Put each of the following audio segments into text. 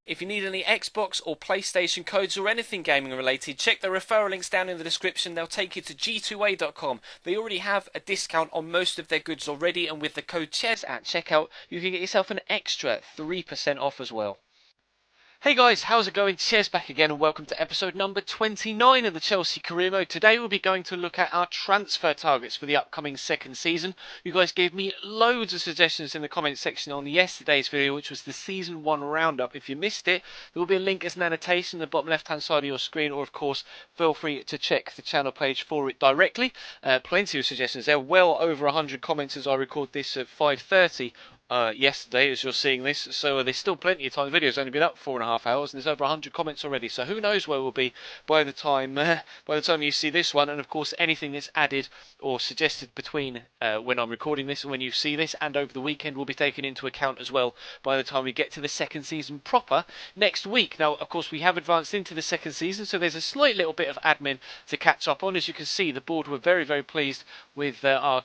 If you need any Xbox or PlayStation codes or anything gaming related, check the referral links down in the description. They'll take you to g2a.com. They already have a discount on most of their goods already, and with the code CHES at checkout, you can get yourself an extra 3% off as well. Hey guys, how's it going? Cheers back again and welcome to episode number 29 of the Chelsea Career Mode. Today we'll be going to look at our transfer targets for the upcoming second season. You guys gave me loads of suggestions in the comment section on yesterday's video, which was the Season 1 Roundup. If you missed it, there will be a link as an annotation in the bottom left hand side of your screen, or of course feel free to check the channel page for it directly. Plenty of suggestions. There are well over 100 comments as I record this at 5:30 yesterday as you're seeing this, so there's still plenty of time. The video's only been up 4.5 hours and there's over 100 comments already, so who knows where we'll be by the time you see this one. And of course anything that's added or suggested between when I'm recording this and when you see this and over the weekend will be taken into account as well by the time we get to the second season proper next week. Now of course we have advanced into the second season, so there's a slight little bit of admin to catch up on. As you can see, the board were very pleased with our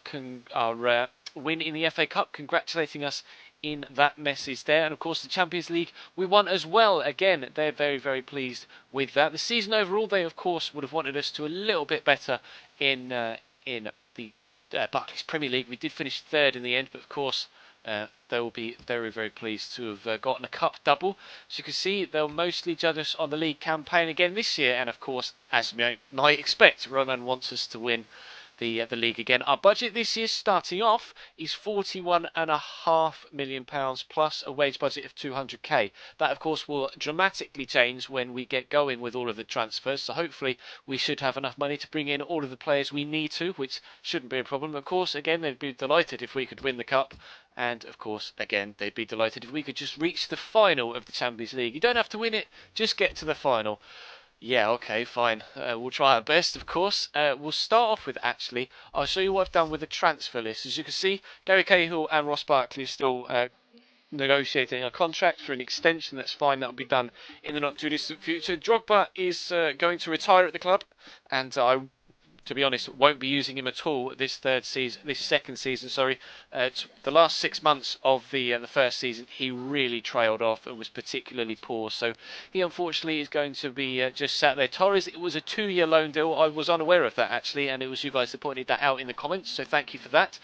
win in the FA Cup, congratulating us in that message there. And of course the Champions League we won as well. Again, they're very pleased with that. The season overall, they of course would have wanted us to a little bit better in the Barclays Premier League. We did finish third in the end, but of course they will be very pleased to have gotten a cup double. As you can see, they'll mostly judge us on the league campaign again this year, and of course, as you might expect, Roman wants us to win the league again. Our budget this year, starting off, is £41.5 million plus a wage budget of 200k. That of course will dramatically change when we get going with all of the transfers, so hopefully we should have enough money to bring in all of the players we need to, which shouldn't be a problem. Of course, again, they'd be delighted if we could win the cup, and of course, again, they'd be delighted if we could just reach the final of the Champions League. You don't have to win it, just get to the final. Yeah, okay, fine. We'll try our best, of course. We'll start off with, actually, I'll show you what I've done with the transfer list. As you can see, Gary Cahill and Ross Barkley are still negotiating a contract for an extension. That's fine, that'll be done in the not too distant future. Drogba is going to retire at the club, and I, to be honest, won't be using him at all this second season. Sorry, the last 6 months of the first season, he really trailed off and was particularly poor. So he unfortunately is going to be just sat there. Torres, it was a 2-year loan deal. I was unaware of that actually, and it was you guys that pointed that out in the comments. So thank you for that.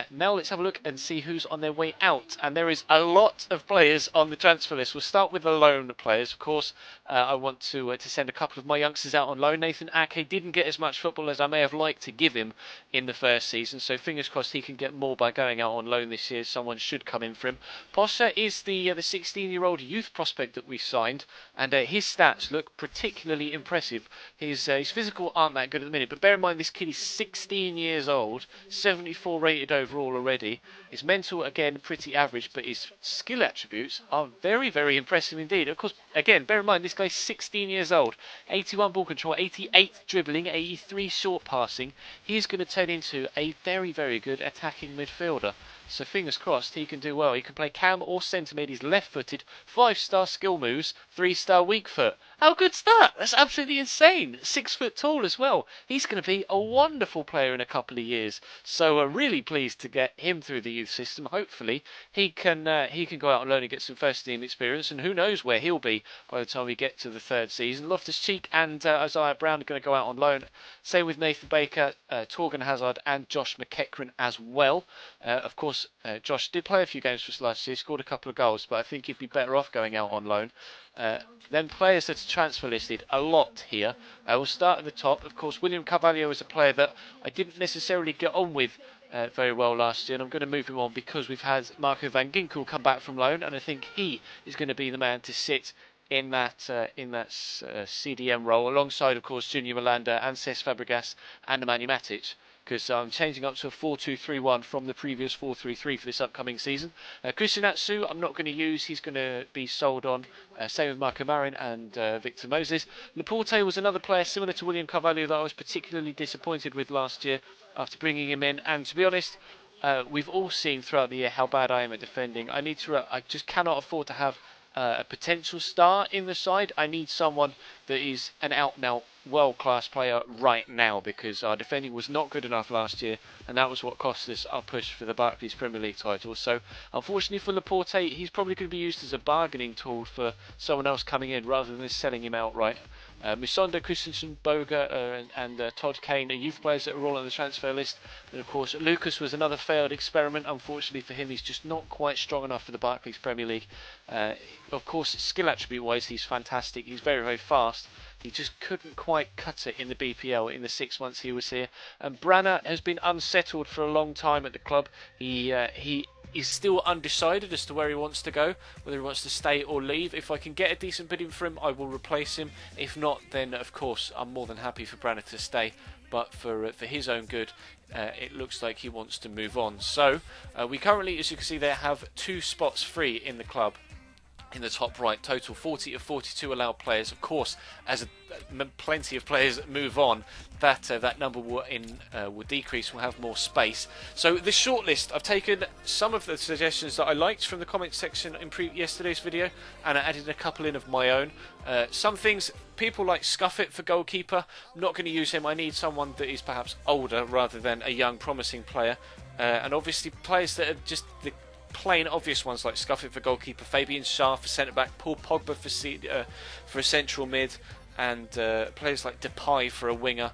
Now let's have a look and see who's on their way out. And there is a lot of players on the transfer list. We'll start with the loan players. Of course, I want to send a couple of my youngsters out on loan. Nathan Ake didn't get as much football as I may have liked to give him in the first season, so fingers crossed he can get more by going out on loan this year. Someone should come in for him. Posher is the 16-year-old youth prospect that we signed, and his stats look particularly impressive. His physical aren't that good at the minute, but bear in mind this kid is 16 years old, 74 rated overall already. His mental, again, pretty average, but his skill attributes are very impressive indeed. Of course, again, bear in mind this guy's 16 years old, 81 ball control, 88 dribbling, 83 short passing. He's going to turn into a very good attacking midfielder. So fingers crossed he can do well. He can play cam or centre mid. He's left-footed, 5-star skill moves, 3-star weak foot. How good's that? That's absolutely insane. 6 foot tall as well. He's going to be a wonderful player in a couple of years. So really pleased to get him through the youth system. Hopefully he can go out on loan and get some first team experience, and who knows where he'll be by the time we get to the third season. Loftus-Cheek and Isaiah Brown are going to go out on loan. Same with Nathan Baker, Torgan Hazard and Josh McEachran as well. Of course, Josh did play a few games for us last year, scored a couple of goals, but I think he'd be better off going out on loan. Then players that are transfer listed, a lot here. We'll start at the top. Of course, William Carvalho is a player that I didn't necessarily get on with very well last year, and I'm going to move him on because we've had Marco van Ginkel come back from loan, and I think he is going to be the man to sit in that CDM role, alongside, of course, Junior Malanda and Cesc Fabregas and Nemanja Matic, because I'm changing up to a 4-2-3-1 from the previous 4-3-3 for this upcoming season. Christian Atsu, I'm not going to use. He's going to be sold on. Same with Marco Marin and Victor Moses. Laporte was another player similar to William Carvalho that I was particularly disappointed with last year after bringing him in. And to be honest, we've all seen throughout the year how bad I am at defending. I just cannot afford to have a potential star in the side. I need someone that is an out-and-out world-class player right now, because our defending was not good enough last year, and that was what cost us our push for the Barclays Premier League title. So unfortunately for Laporte, he's probably going to be used as a bargaining tool for someone else coming in rather than selling him outright. Musonda, Christensen, Boga and Todd Kane are youth players that are all on the transfer list. And of course Lucas was another failed experiment. Unfortunately for him, he's just not quite strong enough for the Barclays Premier League. Of course, skill attribute wise he's fantastic, he's very, very fast. He just couldn't quite cut it in the BPL in the 6 months he was here. And Branner has been unsettled for a long time at the club. He is still undecided as to where he wants to go, whether he wants to stay or leave. If I can get a decent bidding for him, I will replace him. If not, then of course I'm more than happy for Branner to stay. But for his own good, it looks like he wants to move on. So we currently, as you can see there, have 2 spots free in the club. In the top right, total 40 of 42 allowed players. Of course, as plenty of players move on, that number will decrease. We'll have more space. So this shortlist, I've taken some of the suggestions that I liked from the comment section in yesterday's video, and I added a couple in of my own. Some things people like Scuff It for goalkeeper. I'm not going to use him. I need someone that is perhaps older rather than a young, promising player. And obviously players that are just the plain obvious ones, like Scuff It for goalkeeper, Fabian Schär for centre back, Paul Pogba for a central mid, and players like Depay for a winger,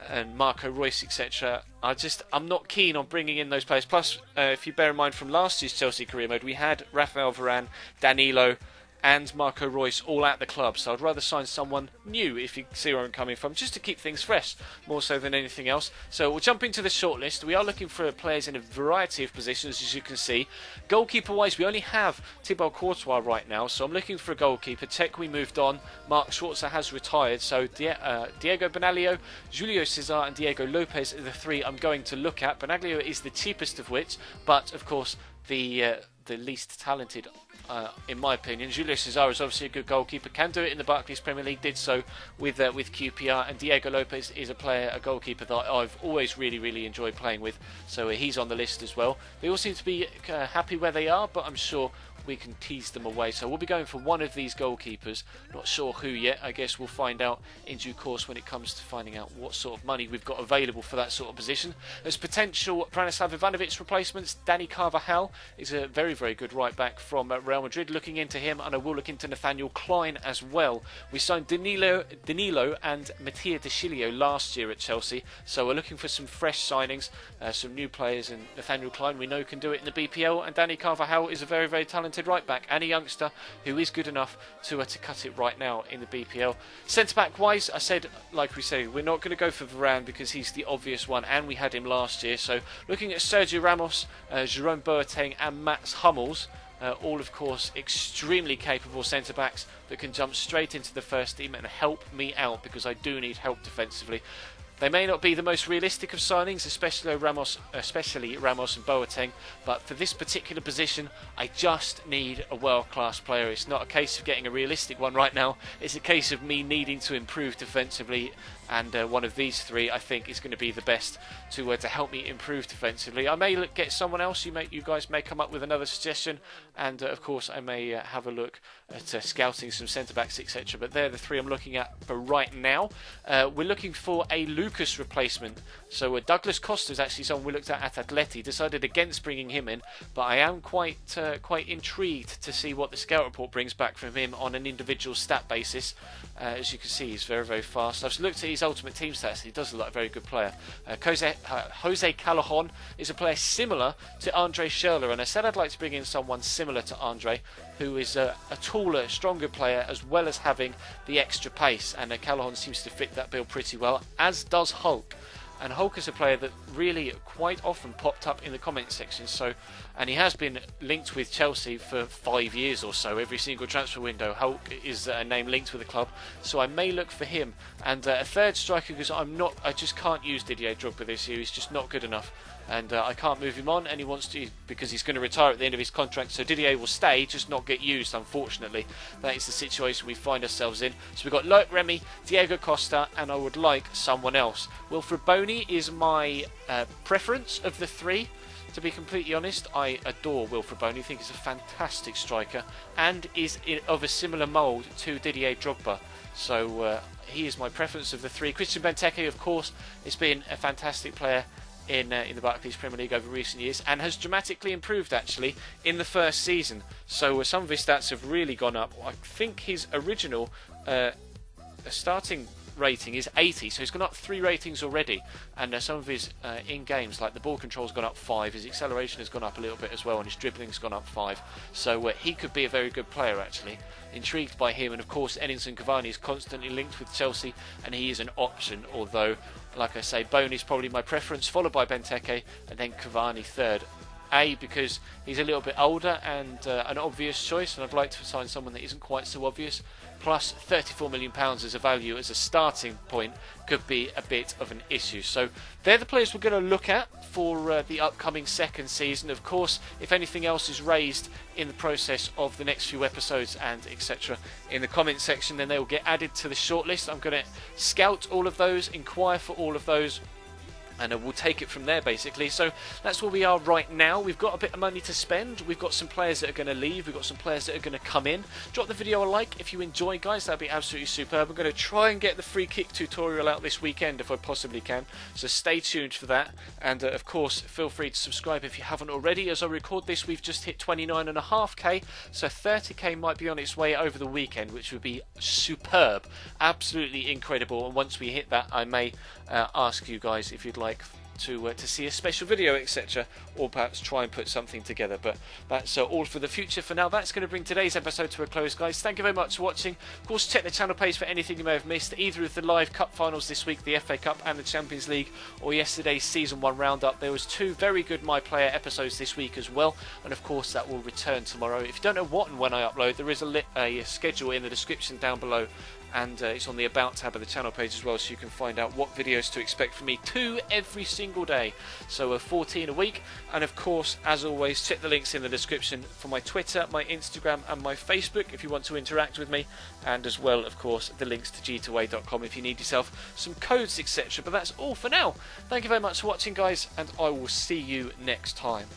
and Marco Reus, etc. I'm not keen on bringing in those players. Plus, if you bear in mind from last year's Chelsea career mode, we had Rafael Varane, Danilo and Marco Reus all at the club, so I'd rather sign someone new, if you see where I'm coming from, just to keep things fresh, more so than anything else. So we'll jump into the shortlist. We are looking for players in a variety of positions, as you can see. Goalkeeper-wise, we only have Thibaut Courtois right now, so I'm looking for a goalkeeper. Tekwi moved on, Mark Schwarzer has retired, so Diego Benaglio, Julio César and Diego Lopez are the 3 I'm going to look at. Benaglio is the cheapest of which, but of course the least talented, in my opinion. Julio César is obviously a good goalkeeper, can do it in the Barclays Premier League, did so with QPR, and Diego Lopez is a goalkeeper that I've always really enjoyed playing with, so he's on the list as well. They all seem to be happy where they are, but I'm sure we can tease them away. So we'll be going for one of these goalkeepers. Not sure who yet. I guess we'll find out in due course when it comes to finding out what sort of money we've got available for that sort of position. As potential Branislav Ivanovic replacements, Dani Carvajal is a very good right back from Real Madrid. Looking into him, and I will look into Nathaniel Klein as well. We signed Danilo and Mattia De Sciglio last year at Chelsea, so we're looking for some fresh signings, some new players, and Nathaniel Klein we know can do it in the BPL, and Dani Carvajal is a very talented right back and a youngster who is good enough to cut it right now in the BPL. Centre back wise, I said, like we say, we're not going to go for Varane because he's the obvious one, and we had him last year. So looking at Sergio Ramos, Jerome Boateng and Mats Hummels, all of course extremely capable centre backs that can jump straight into the first team and help me out, because I do need help defensively. They may not be the most realistic of signings, especially Ramos and Boateng, but for this particular position, I just need a world-class player. It's not a case of getting a realistic one right now. It's a case of me needing to improve defensively, and one of these 3 I think is going to be the best to help me improve defensively. I may get someone else. You guys may come up with another suggestion, and of course I may have a look at scouting some centre-backs, etc. But they're the 3 I'm looking at for right now. We're looking for a Lucas replacement. So Douglas Costa is actually someone we looked at Atleti. Decided against bringing him in, but I am quite intrigued to see what the scout report brings back from him on an individual stat basis. As you can see, he's very fast. I've looked at his ultimate team stats. He does look like a very good player. Jose Callejon is a player similar to Andre Schürrle, and I said I'd like to bring in someone similar to Andre, who is a taller, stronger player, as well as having the extra pace, and Callejon seems to fit that bill pretty well, as does Hulk. And Hulk is a player that really quite often popped up in the comment section, and he has been linked with Chelsea for 5 years or so. Every single transfer window, Hulk is a name linked with the club, so I may look for him. And a third striker, because I just can't use Didier Drogba this year. He's just not good enough, and I can't move him on, and he wants to, because he's going to retire at the end of his contract. So Didier will stay, just not get used, unfortunately. That is the situation we find ourselves in. So we've got Loic Remy, Diego Costa, and I would like someone else. Wilfred Boney is my preference of the 3. to be completely honest, I adore Wilfried Bony. I think he's a fantastic striker and is of a similar mould to Didier Drogba. So he is my preference of the three. Christian Benteke, of course, has been a fantastic player in the Barclays Premier League over recent years and has dramatically improved actually in the first season. So some of his stats have really gone up. I think his original starting rating is 80, so he's gone up 3 ratings already, and some of his in games, like the ball control's gone up 5, his acceleration has gone up a little bit as well, and his dribbling's gone up 5, so he could be a very good player actually. Intrigued by him, and of course Edinson Cavani is constantly linked with Chelsea and he is an option, although like I say, Bony is probably my preference, followed by Benteke and then Cavani third. Because he's a little bit older and an obvious choice, and I'd like to sign someone that isn't quite so obvious. Plus, £34 million as a value as a starting point could be a bit of an issue. So they're the players we're going to look at for the upcoming second season. Of course, if anything else is raised in the process of the next few episodes and etc. in the comment section, then they will get added to the shortlist. I'm going to scout all of those, inquire for all of those, and we'll take it from there basically. So that's where we are right now. We've got a bit of money to spend, we've got some players that are going to leave, we've got some players that are going to come in. Drop the video a like if you enjoy, guys, that'd be absolutely superb. I'm going to try and get the free kick tutorial out this weekend if I possibly can, so stay tuned for that. And of course feel free to subscribe if you haven't already. As I record this, we've just hit 29.5k, so 30k might be on its way over the weekend, which would be superb, absolutely incredible. And once we hit that, I may ask you guys if you'd like to see a special video, etc., or perhaps try and put something together. But that's all for the future. For now, that's going to bring today's episode to a close, guys. Thank you very much for watching. Of course, check the channel page for anything you may have missed, either of the live cup finals this week, the FA Cup and the Champions League, or yesterday's Season 1 roundup. There was 2 very good My Player episodes this week as well, and of course that will return tomorrow. If you don't know what and when I upload, there is a schedule in the description down below, and it's on the About tab of the channel page as well, so you can find out what videos to expect from me, 2 every single day, so 14 a week. And of course, as always, check the links in the description for my Twitter, my Instagram and my Facebook if you want to interact with me, and as well, of course, the links to g2a.com if you need yourself some codes, etc. But that's all for now. Thank you very much for watching, guys, and I will see you next time.